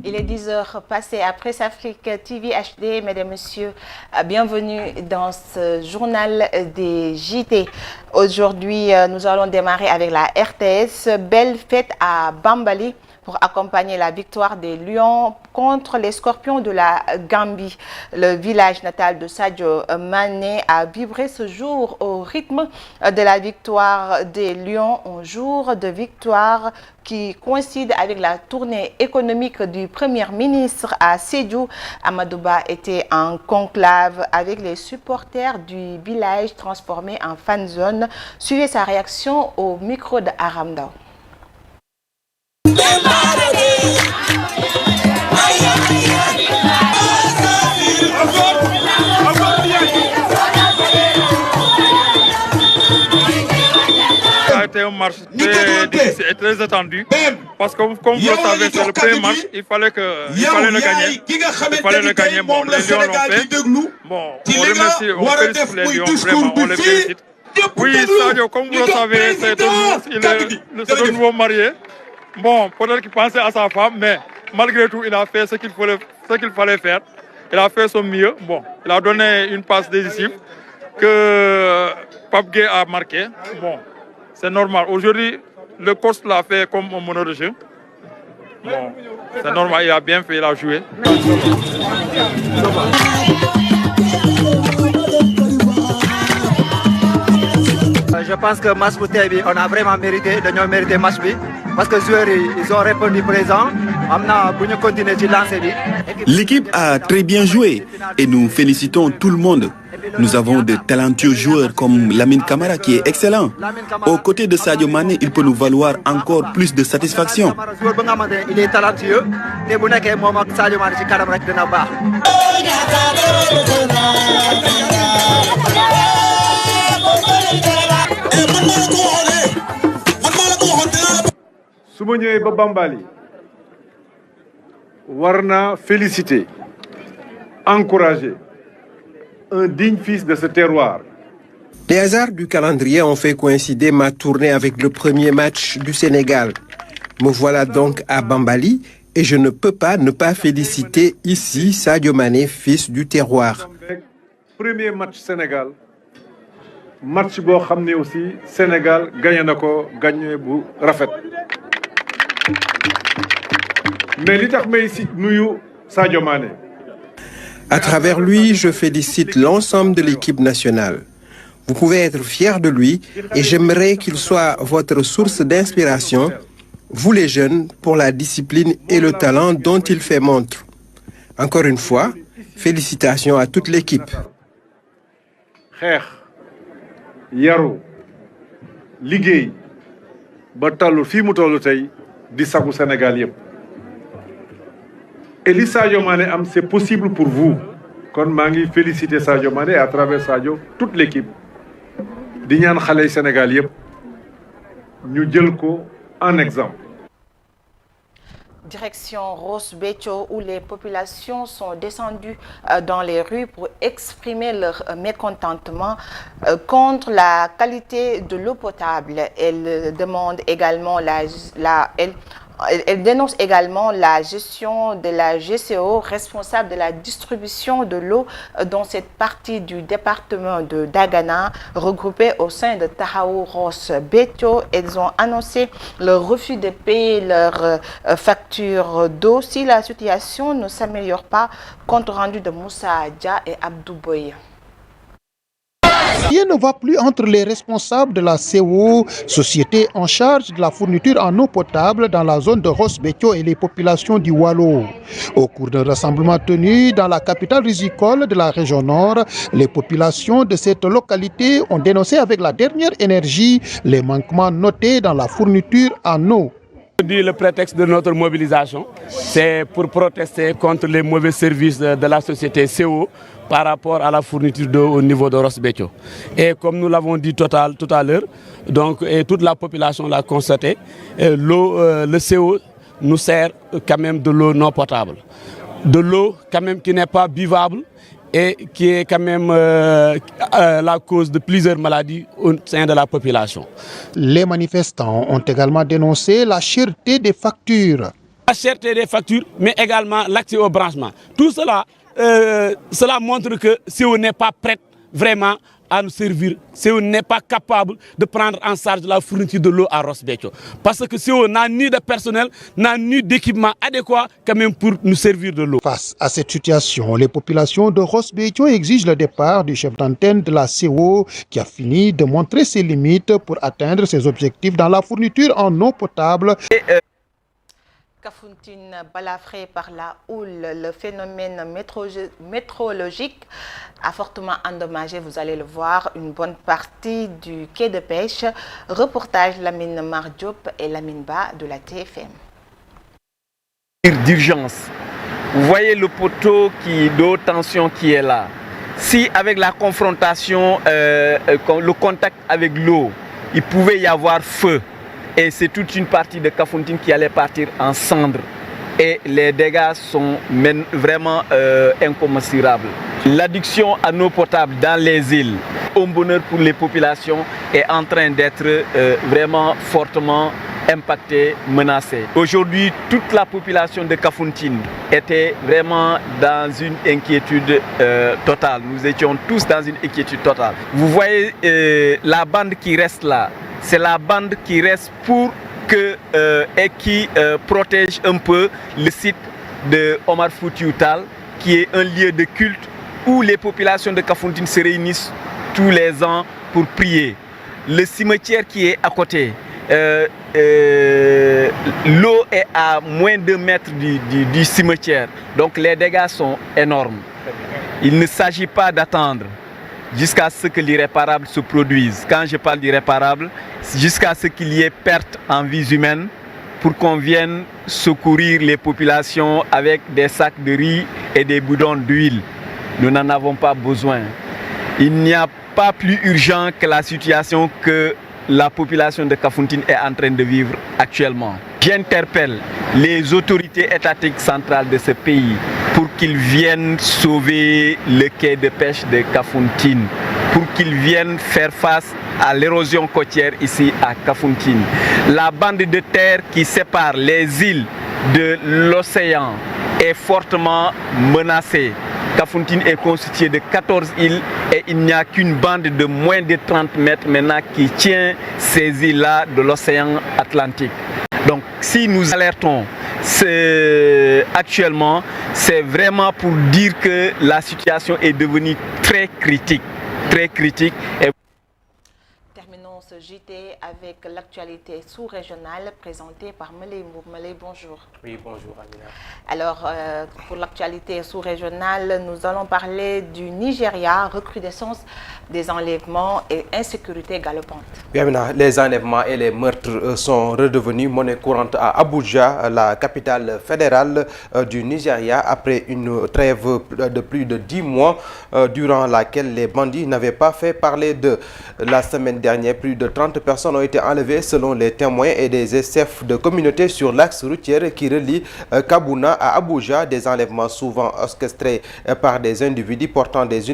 Il est 10 heures passées après Afrique TV HD. Mesdames et messieurs, bienvenue dans ce journal des JT. Aujourd'hui, nous allons démarrer avec la RTS. Belle fête à Bambali pour accompagner la victoire des Lions contre les Scorpions de la Gambie. Le village natal de Sadio Mané a vibré ce jour au rythme de la victoire des Lions, un jour de victoire qui coïncide avec la tournée économique du Premier ministre à Sédhiou. Amadouba était en conclave avec les supporters du village transformé en fan zone. Suivez sa réaction au micro de Aramdao. Ça a été un match très difficile et très attendu parce que comme vous le savez, c'est le premier match, il fallait le gagner. Il fallait le gagner. Bon, les Lions l'ont fait. Bon, on remercie, on félicite les Lions, vraiment, on les félicite. Oui, Sadio, comme vous le savez, c'est un nouveau marié. Bon, peut-être qu'il pensait à sa femme, mais malgré tout, il a fait ce qu'il fallait faire. Il a fait son mieux. Bon, il a donné une passe décisive que Pape Gueye a marqué. Bon, c'est normal. Aujourd'hui, le coach l'a fait comme un meneur de jeu. Bon, c'est normal, il a bien fait, il a joué. Je pense que match pour Tébi, on a vraiment mérité, de mérité match bi parce que les joueurs ils ont répondu présent. L'équipe a très bien joué et nous félicitons tout le monde. Nous avons de talentueux joueurs comme Lamine Camara qui est excellent. Aux côtés de Sadio Mané, il peut nous valoir encore plus de satisfaction. Il est talentueux. su ma ñëwee ba Bambali war naa féliciter, encourager un digne fils de ce terroir. Les hasards du calendrier ont fait coïncider ma tournée avec le premier match du Sénégal. Me voilà donc à Bambali et je ne peux pas ne pas féliciter ici Sadio Mané, fils du terroir. Premier match Sénégal, match boo xam ne aussi Sénégal gagné na ko gagné bu rafet. Mais li tax may si nuyu Sadio Mané. À travers lui, je félicite l'ensemble de l'équipe nationale. Vous pouvez être fiers de lui et j'aimerais qu'il soit votre source d'inspiration, vous les jeunes, pour la discipline et le talent dont il fait montre. Encore une fois, félicitations à toute l'équipe. Xeex, yaru, liggéey ba tollu fii mu tollu tey di sagu Sénégal yëpp. Et li Sadio Mané am, c'est possible pour vous. Kon maa ngi féliciter Sadio Mané et à travers Sadio toute l'équipe. Di ñaan xale Sénégal yëpp ñu jël ko en exemple. Direction Ross Béthio où les populations sont descendues dans les rues pour exprimer leur mécontentement contre la qualité de l'eau potable. Elles demandent également Elle dénonce également la gestion de la GCO, responsable de la distribution de l'eau dans cette partie du département de Dagana, regroupée au sein de Tahaou Ross Béthio. Elles ont annoncé le refus de payer leurs factures d'eau si la situation ne s'améliore pas. Compte rendu de Moussa Dia et Abdou Boye. Rien ne va plus entre les responsables de la CO, société en charge de la fourniture en eau potable dans la zone de Ross Béthio et les populations du Wallo. Au cours d'un rassemblement tenu dans la capitale risicole de la région nord, les populations de cette localité ont dénoncé avec la dernière énergie les manquements notés dans la fourniture en eau. Le prétexte de notre mobilisation, c'est pour protester contre les mauvais services de la société CO par rapport à la fourniture d'eau au niveau de Ross Béthio. Et comme nous l'avons dit tout à l'heure, donc et toute la population l'a constaté, le CO nous sert quand même de l'eau non potable. De l'eau quand même qui n'est pas buvable et qui est quand même la cause de plusieurs maladies au sein de la population. Les manifestants ont également dénoncé la cherté des factures. La cherté des factures, mais également l'accès au branchement. Tout cela, cela montre que CO n'est pas prête vraiment à nous servir. CO n'est pas capable de prendre en charge la fourniture de l'eau à Ross Béthio. Parce que CO n'a ni de personnel, n'a ni d'équipement adéquat quand même pour nous servir de l'eau. Face à cette situation, les populations de Ross Béthio exigent le départ du chef d'antenne de la CO qui a fini de montrer ses limites pour atteindre ses objectifs dans la fourniture en eau potable. Kafountine balafré par la houle, le phénomène météorologique a fortement endommagé, vous allez le voir, une bonne partie du quai de pêche. Reportage Lamine Mar Diop et Lamine Ba de la TFM. D'urgence. Vous voyez le poteau de haute tension qui est là. Si avec la confrontation, le contact avec l'eau, il pouvait y avoir feu. Et c'est toute une partie de Kafountine qui allait partir en cendres. Et les dégâts sont vraiment incommensurables. L'adduction à l'eau potable dans les îles, au bonheur pour les populations, est en train d'être vraiment fortement impactée, menacée. Aujourd'hui, toute la population de Kafountine était vraiment dans une inquiétude totale. Nous étions tous dans une inquiétude totale. Vous voyez la bande qui reste là. C'est la bande qui reste pour que et qui protège un peu le site de Omar Foutiyou Tall, qui est un lieu de culte où les populations de Kafountine se réunissent tous les ans pour prier. Le cimetière qui est à côté, l'eau est à moins de 2 mètres du cimetière, donc les dégâts sont énormes. Il ne s'agit pas d'attendre jusqu'à ce que l'irréparable se produise. Quand je parle d'irréparable, jusqu'à ce qu'il y ait perte en vies humaines pour qu'on vienne secourir les populations avec des sacs de riz et des bidons d'huile. Nous n'en avons pas besoin. Il n'y a pas plus urgent que la situation que la population de Kafountine est en train de vivre actuellement. J'interpelle les autorités étatiques centrales de ce pays pour qu'ils viennent sauver le quai de pêche de Kafountine, pour qu'ils viennent faire face à l'érosion côtière ici à Kafountine. La bande de terre qui sépare les îles de l'océan est fortement menacée. Kafountine est constituée de 14 îles et il n'y a qu'une bande de moins de 30 mètres maintenant qui tient ces îles-là de l'océan Atlantique. Donc si nous alertons actuellement, c'est vraiment pour dire que la situation est devenue très critique. Et terminons ce JT avec l'actualité sous-régionale présentée par Melé Mboub. Melé, bonjour. Oui, bonjour Amina. Alors, pour l'actualité sous-régionale, nous allons parler du Nigeria, recrudescence des enlèvements et insécurité galopante. Oui, Amina, les enlèvements et les meurtres sont redevenus monnaie courante à Abuja, la capitale fédérale du Nigeria, après une trêve de plus de 10 mois durant laquelle les bandits n'avaient pas fait parler de. La semaine dernière, plus de 30 personnes ont été enlevées selon les témoins et des chefs de communauté sur l'axe routier qui relie Kabuna à Abuja. Des enlèvements souvent orchestrés par des individus portant des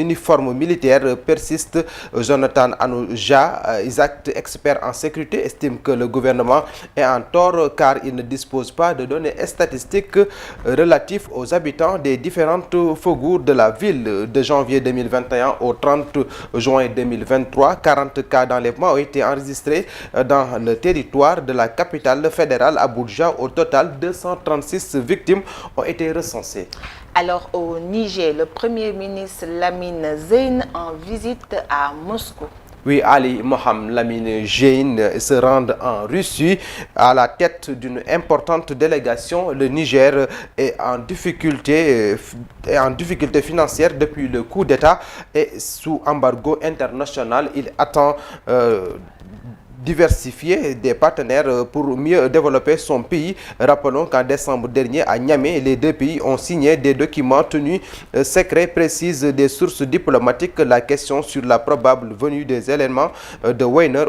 uniformes militaires persistent. Jonathan Anouja, Isaac, expert en sécurité, estime que le gouvernement est en tort car il ne dispose pas de données statistiques relatives aux habitants des différentes faubourgs de la ville. De janvier 2021 au 30 juin 2023, 40 cas d'enlèvement ont été enregistrés dans le territoire de la capitale fédérale Abuja. Au total, 236 victimes ont été recensées. Alors au Niger, le Premier ministre Lamine Zein en visite à Moscou. Oui, Ali Mohamed Lamine Zein se rend en Russie à la tête d'une importante délégation. Le Niger est en difficulté financière depuis le coup d'État et sous embargo international. Il attend diversifier des partenaires pour mieux développer son pays. Rappelons qu'en décembre dernier, à Niamey, les deux pays ont signé des documents tenus secrets, précisent des sources diplomatiques. La question sur la probable venue des éléments de Wagner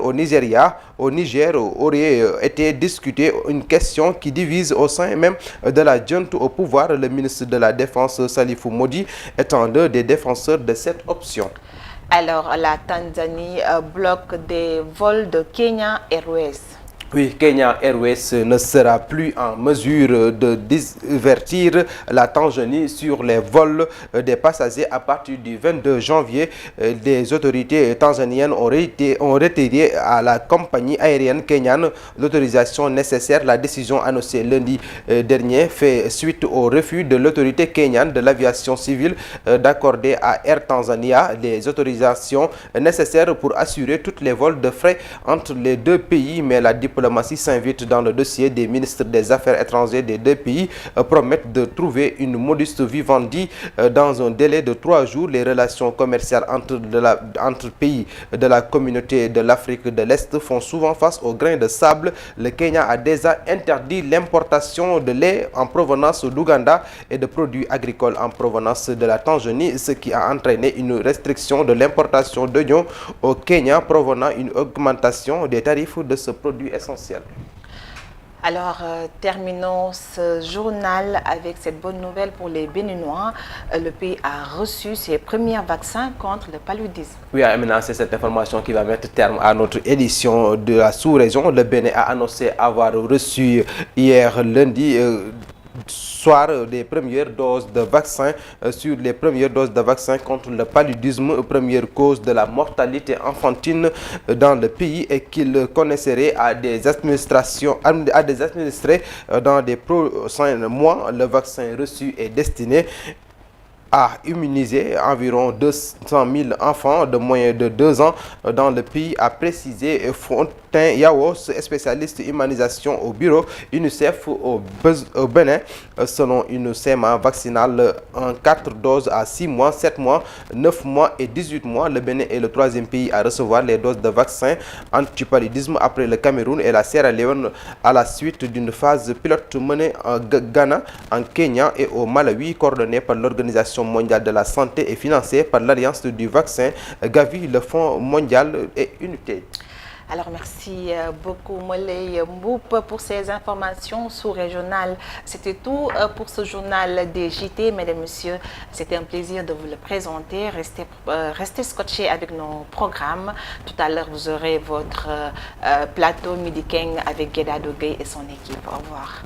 au Niger aurait été discutée, une question qui divise au sein même de la junte au pouvoir. Le ministre de la Défense, Salifou Modi, étant l'un des défenseurs de cette option. Alors, la Tanzanie bloque des vols de Kenya Airways. Oui, Kenya Airways ne sera plus en mesure de divertir la Tanzanie sur les vols des passagers à partir du 22 janvier. Les autorités tanzaniennes ont retiré à la compagnie aérienne kenyane l'autorisation nécessaire. La décision annoncée lundi dernier fait suite au refus de l'autorité kenyane de l'aviation civile d'accorder à Air Tanzania les autorisations nécessaires pour assurer tous les vols de frais entre les deux pays, mais la diplomatie s'invite dans le dossier. Des ministres des Affaires étrangères des deux pays promettent de trouver une modus vivendi dans un délai de 3 jours. Les relations commerciales entre pays de la communauté de l'Afrique de l'Est font souvent face au grain de sable. Le Kenya a déjà interdit l'importation de lait en provenance d'Ouganda et de produits agricoles en provenance de la Tanzanie, ce qui a entraîné une restriction de l'importation d'oignons au Kenya, provenant une augmentation des tarifs de ce produit essentiel. Alors, terminons ce journal avec cette bonne nouvelle pour les Béninois. Le pays a reçu ses premiers vaccins contre le paludisme. Oui, Amina, c'est cette information qui va mettre terme à notre édition de la sous-région. Le Bénin a annoncé avoir reçu hier lundi soir des premières doses de vaccins sur les premières doses de vaccins contre le paludisme, première cause de la mortalité enfantine dans le pays, et qu'il connaisserait à des administrés dans des prochains mois. Le vaccin reçu est destiné à immuniser environ 200 000 enfants de moins de 2 ans dans le pays, a précisé Fontaine Yaos, spécialiste immunisation au bureau UNICEF au Bénin. Selon une schéma vaccinal en 4 doses à 6 mois, 7 mois, 9 mois et 18 mois, le Bénin est le 3e pays à recevoir les doses de vaccin anti-paludisme après le Cameroun et la Sierra Leone, à la suite d'une phase pilote menée en Ghana, en Kenya et au Malawi, coordonnée par l'Organisation mondiale de la santé et financée par l'Alliance du vaccin, Gavi, le Fonds mondial et Unité. Alors, merci beaucoup, Moley Mboup, pour ces informations sous-régionales. C'était tout pour ce journal des JT, mesdames et messieurs. C'était un plaisir de vous le présenter. Restez scotchés avec nos programmes. Tout à l'heure, vous aurez votre plateau Midi King avec Gueda Dogué et son équipe. Au revoir.